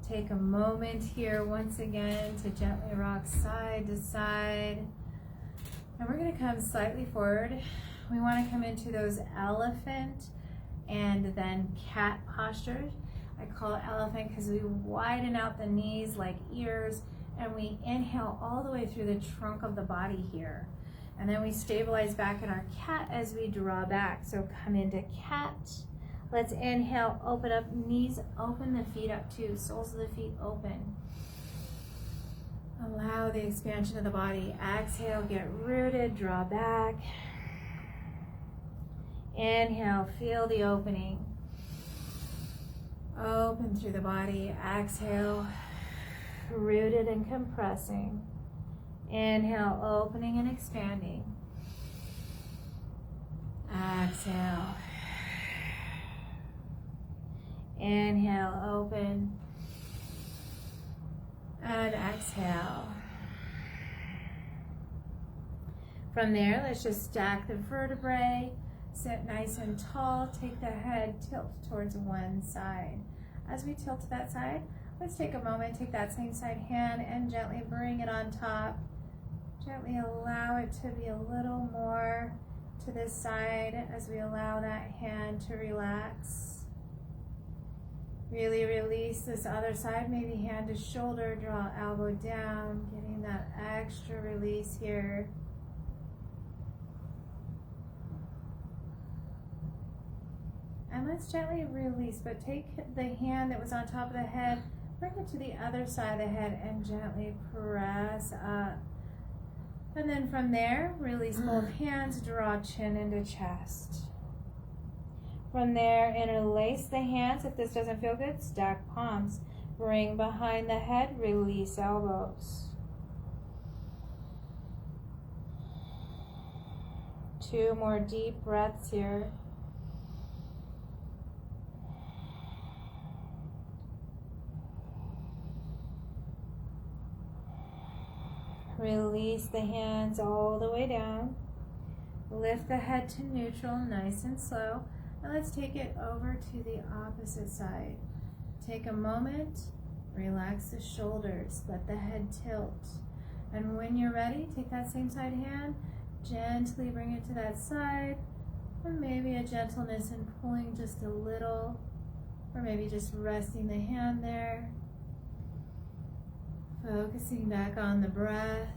Take a moment here once again to gently rock side to side, and we're going to come slightly forward. We want to come into those elephant and then cat postures. I call it elephant because we widen out the knees like ears, and we inhale all the way through the trunk of the body here. And then we stabilize back in our cat as we draw back. So come into cat. Let's inhale, open up, knees open, the feet up too, soles of the feet open. Allow the expansion of the body. Exhale, get rooted, draw back. Inhale, feel the opening. Open through the body. Exhale, rooted and compressing. Inhale, opening and expanding. Exhale. Inhale, open. And exhale. From there, let's just stack the vertebrae. Sit nice and tall. Take the head, tilt towards one side. As we tilt to that side, let's take a moment, take that same side hand and gently bring it on top. Gently allow it to be a little more to this side as we allow that hand to relax. Really release this other side, maybe hand to shoulder, draw elbow down, getting that extra release here. And let's gently release, but take the hand that was on top of the head, bring it to the other side of the head and gently press up. And then from there, release both hands, draw chin into chest. From there, interlace the hands. If this doesn't feel good, stack palms. Bring behind the head, release elbows. 2 more deep breaths here. Release the hands all the way down. Lift the head to neutral, nice and slow. And let's take it over to the opposite side. Take a moment, relax the shoulders, let the head tilt. And when you're ready, take that same side hand, gently bring it to that side, and maybe a gentleness in pulling just a little, or maybe just resting the hand there. Focusing back on the breath,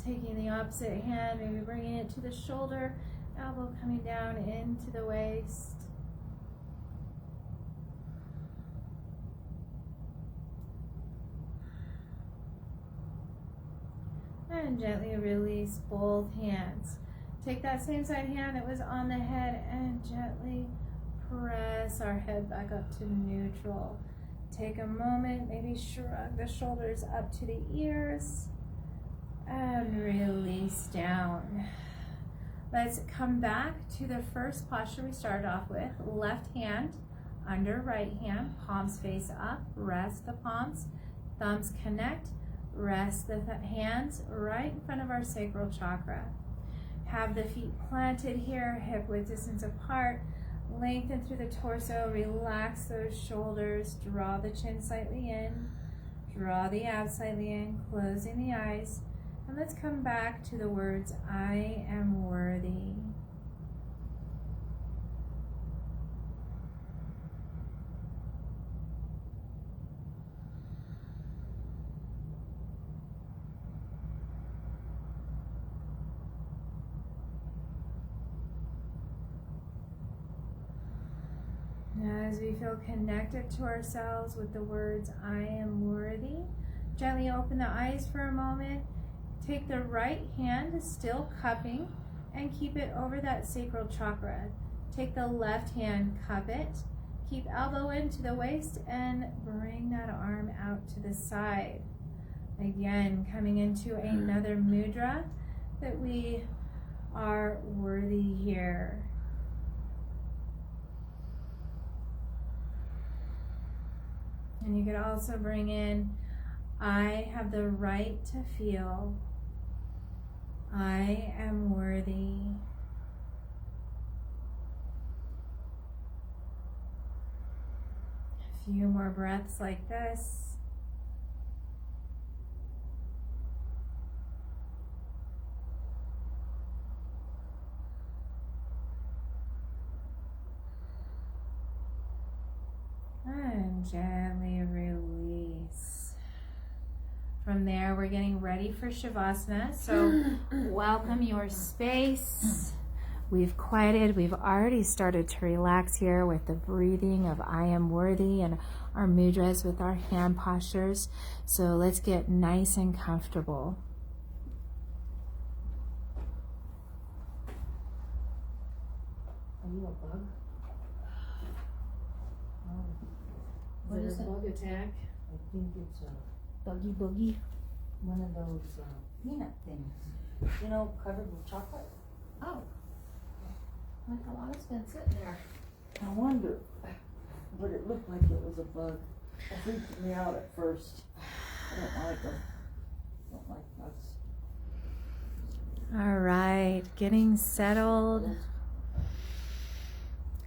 taking the opposite hand, maybe bringing it to the shoulder, elbow coming down into the waist. And gently release both hands. Take that same side hand that was on the head and gently press our head back up to neutral. Take a moment, maybe shrug the shoulders up to the ears and release down. Let's come back to the first posture we started off with. Left hand under right hand, palms face up, rest the palms, thumbs connect, rest the hands right in front of our sacral chakra. Have the feet planted here, hip width distance apart. Lengthen through the torso, relax those shoulders, draw the chin slightly in, draw the abs slightly in, closing the eyes. And let's come back to the words, I am worthy. As we feel connected to ourselves with the words, I am worthy, gently open the eyes for a moment. Take the right hand, still cupping, and keep it over that sacral chakra. Take the left hand, cup it, keep elbow into the waist, and bring that arm out to the side. Again, coming into another mudra that we are worthy here. And you could also bring in, I have the right to feel. I am worthy. A few more breaths like this. And gently release. From there, we're getting ready for Shavasana. So welcome your space. We've quieted. We've already started to relax here with the breathing of I am worthy and our mudras with our hand postures. So let's get nice and comfortable. Are you a bug? What is a bug attack? I think it's a Buggy boogie? one of those peanut things. You know, covered with chocolate. Oh. Like how long it's been sitting there. I wonder, but it looked like it was a bug. It freaked me out at first. I don't like them. Don't like bugs. All right, getting settled.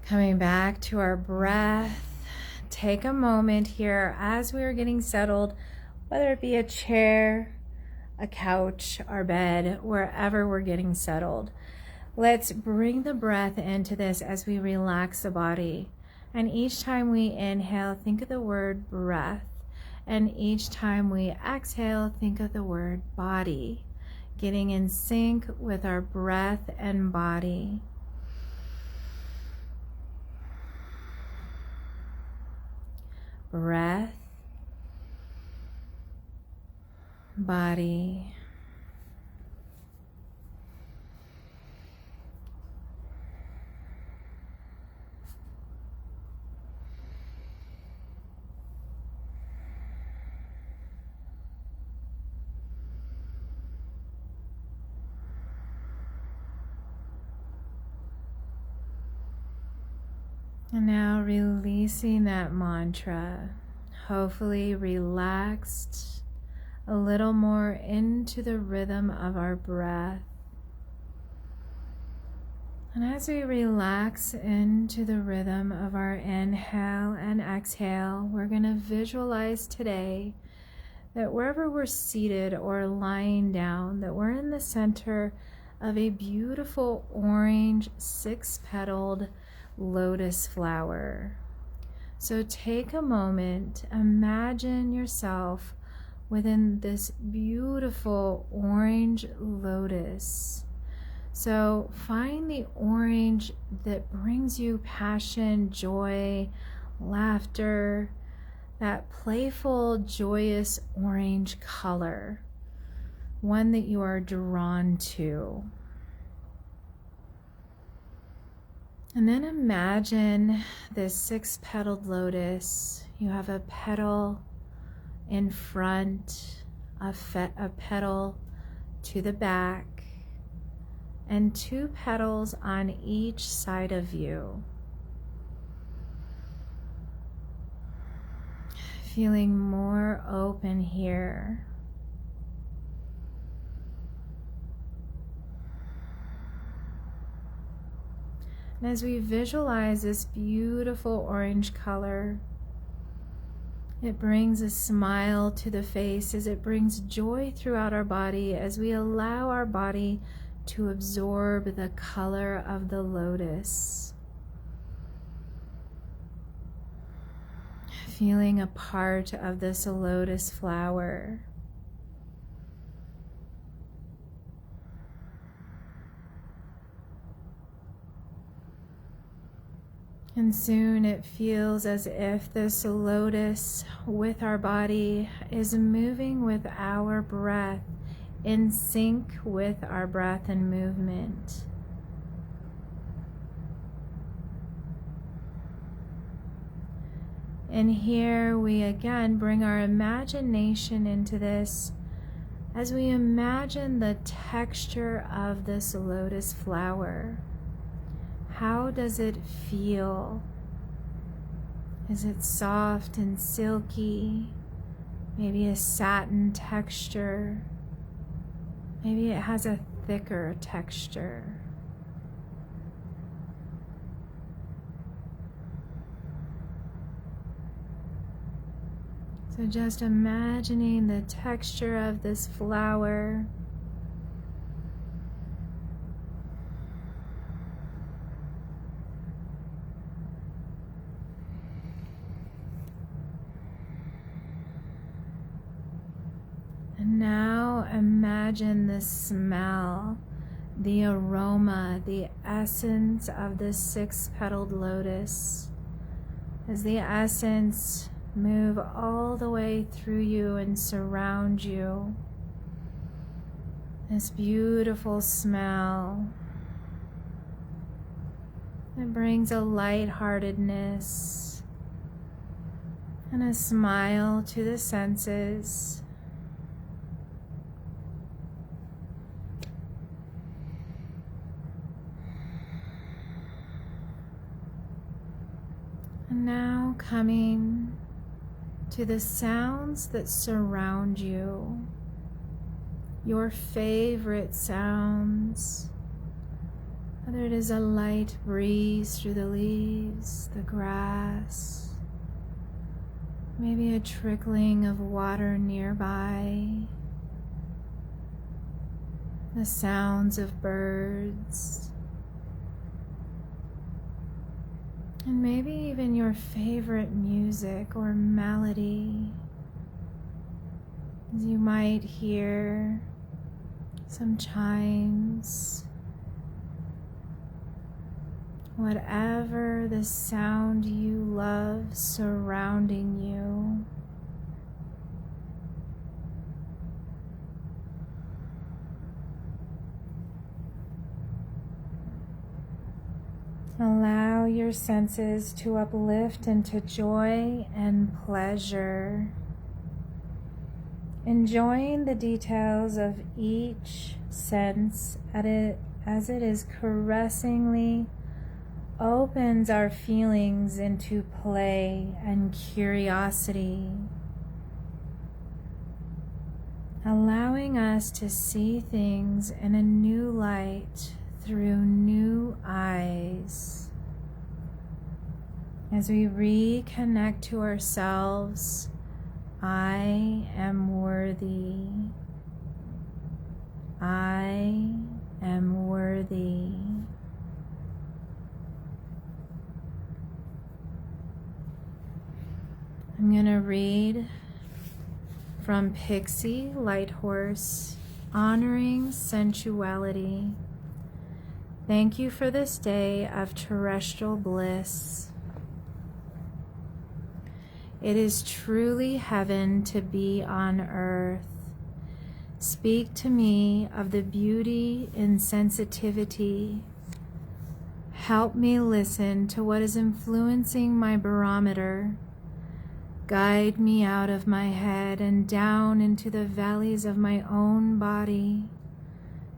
Coming back to our breath. Take a moment here as we are getting settled, whether it be a chair, a couch, our bed, wherever we're getting settled. Let's bring the breath into this as we relax the body. And each time we inhale, think of the word breath. And each time we exhale, think of the word body. Getting in sync with our breath and body. Breath, body, and now releasing that mantra. Hopefully relaxed, a little more into the rhythm of our breath. And as we relax into the rhythm of our inhale and exhale, we're going to visualize today that wherever we're seated or lying down, that we're in the center of a beautiful orange 6-petaled lotus flower. So take a moment, imagine yourself within this beautiful orange lotus. So find the orange that brings you passion, joy, laughter, that playful, joyous orange color, one that you are drawn to. And then imagine this 6-petaled lotus. You have a petal in front, a petal to the back, and 2 petals on each side of you. Feeling more open here. And as we visualize this beautiful orange color, it brings a smile to the face as it brings joy throughout our body as we allow our body to absorb the color of the lotus. Feeling a part of this lotus flower. And soon it feels as if this lotus with our body is moving with our breath, in sync with our breath and movement. And here we again bring our imagination into this as we imagine the texture of this lotus flower. How does it feel? Is it soft and silky? Maybe a satin texture? Maybe it has a thicker texture. So just imagining the texture of this flower. And now imagine the smell, the aroma, the essence of this 6-petaled lotus. As the essence move all the way through you and surround you. This beautiful smell. It brings a lightheartedness and a smile to the senses. And now coming to the sounds that surround you, your favorite sounds, whether it is a light breeze through the leaves, the grass, maybe a trickling of water nearby, the sounds of birds, and maybe even your favorite music or melody. As you might hear some chimes, whatever the sound you love surrounding you. Allow your senses to uplift into joy and pleasure, enjoying the details of each sense as it is caressingly opens our feelings into play and curiosity. allowing us to see things in a new light through new eyes. As we reconnect to ourselves, I am worthy. I am worthy. I'm going to read from Pixie Lighthorse, Honoring Sensuality. Thank you for this day of terrestrial bliss. It is truly heaven to be on earth. Speak to me of the beauty in sensitivity. Help me listen to what is influencing my barometer. Guide me out of my head and down into the valleys of my own body.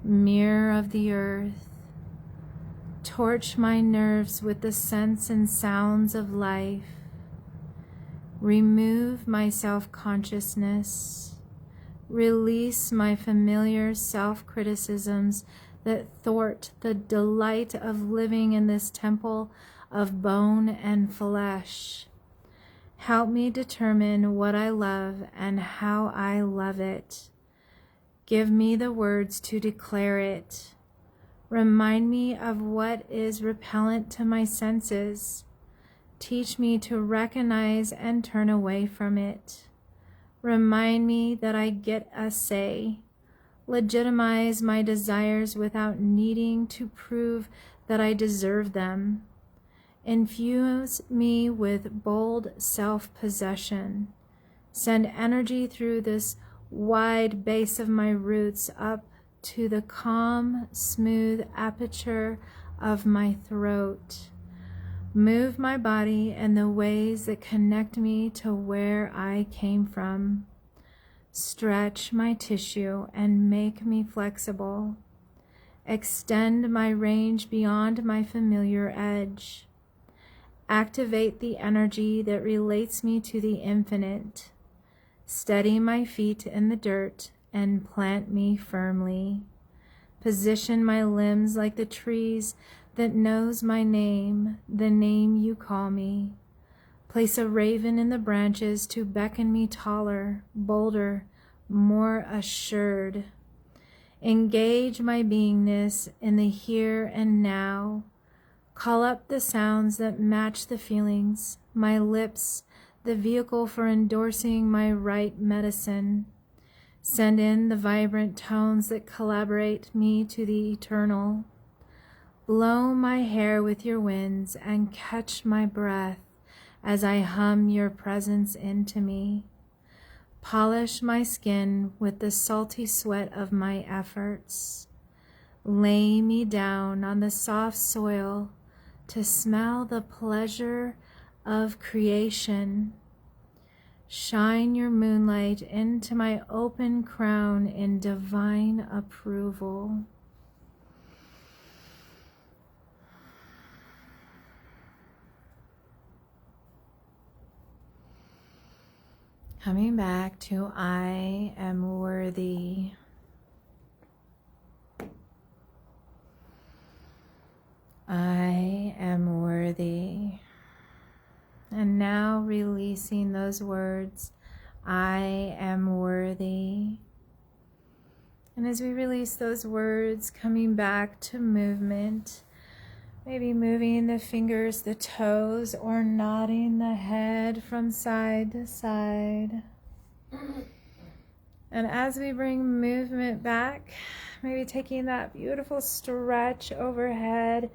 Mirror of the earth. Torch my nerves with the scents and sounds of life. Remove my self-consciousness. Release my familiar self-criticisms that thwart the delight of living in this temple of bone and flesh. Help me determine what I love and how I love it. Give me the words to declare it. Remind me of what is repellent to my senses. Teach me to recognize and turn away from it. Remind me that I get a say. Legitimize my desires without needing to prove that I deserve them. Infuse me with bold self-possession. Send energy through this wide base of my roots up to the calm, smooth aperture of my throat. Move my body in the ways that connect me to where I came from. Stretch my tissue and make me flexible. Extend my range beyond my familiar edge. Activate the energy that relates me to the infinite. Steady my feet in the dirt and plant me firmly. Position my limbs like the trees that knows my name, the name you call me. Place a raven in the branches to beckon me taller, bolder, more assured. Engage my beingness in the here and now. Call up the sounds that match the feelings, my lips, the vehicle for endorsing my right medicine. Send in the vibrant tones that collaborate me to the eternal. Blow my hair with your winds and catch my breath as I hum your presence into me. Polish my skin with the salty sweat of my efforts. Lay me down on the soft soil to smell the pleasure of creation. Shine your moonlight into my open crown in divine approval. Coming back to I am worthy. I am worthy. And now releasing those words, I am worthy. And as we release those words, coming back to movement, maybe moving the fingers, the toes, or nodding the head from side to side. And as we bring movement back, maybe taking that beautiful stretch overhead,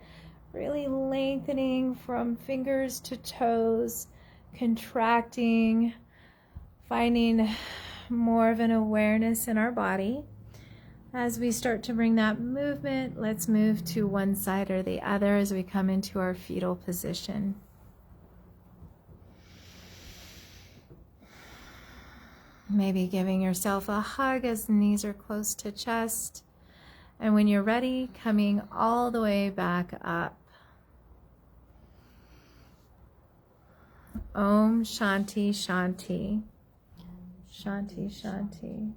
really lengthening from fingers to toes, contracting, finding more of an awareness in our body. As we start to bring that movement, let's move to one side or the other as we come into our fetal position. Maybe giving yourself a hug as the knees are close to chest. And when you're ready, coming all the way back up. Om Shanti Shanti. Shanti Shanti.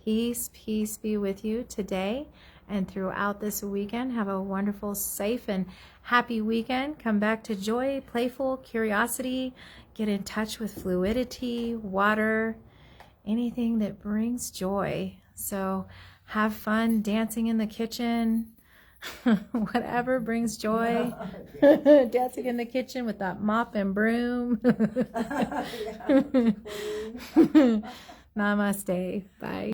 Peace, peace be with you today and throughout this weekend. Have a wonderful, safe, and happy weekend. Come back to joy, playful, curiosity. Get in touch with fluidity, water, anything that brings joy. So have fun dancing in the kitchen. Whatever brings joy. Dancing in the kitchen with that mop and broom. Namaste. Bye.